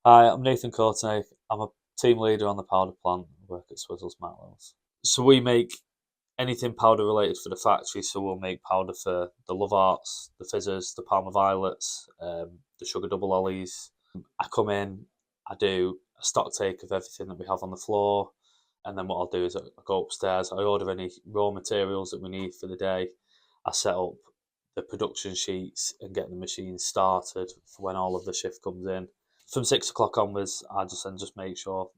Hi, I'm Nathan Courtney. I'm a team leader on the powder plant. I work at Swizzles Mallows. So we make anything powder related for the factory. So we'll make powder for the Love Arts, the Fizzers, the Palmer Violets, the Sugar Double Ollies. I come in, I do a stock take of everything that we have on the floor, and then what I'll do is I go upstairs, I order any raw materials that we need for the day. I set up the production sheets and get the machines started for when all of the shift comes in. From 6 o'clock onwards, I just make sure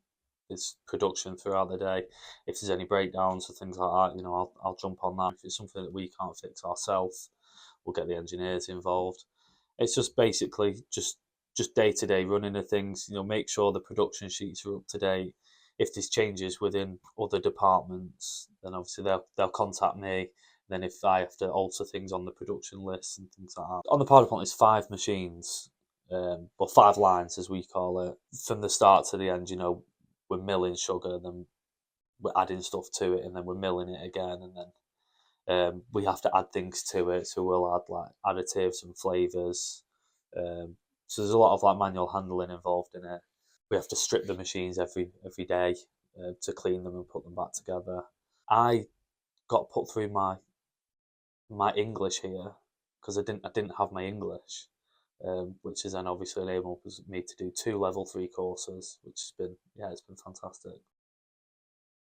there's production throughout the day. If there's any breakdowns or things like that, I'll jump on that. If it's something that we can't fix ourselves, we'll get the engineers involved. It's just basically just day to day running of things. Make sure the production sheets are up to date. If there's changes within other departments, then obviously they'll contact me. Then if I have to alter things on the production list and things like that. On the powder plant, it's 5 machines, well, 5 lines as we call it. From the start to the end, we're milling sugar, then we're adding stuff to it, and then we're milling it again, and then we have to add things to it. So we'll add like additives and flavors. So there's a lot of like manual handling involved in it. We have to strip the machines every day to clean them and put them back together. I got put through my English here because I didn't have my English, which has then obviously enabled me to do 2 level 3 courses, which has been, yeah, it's been fantastic.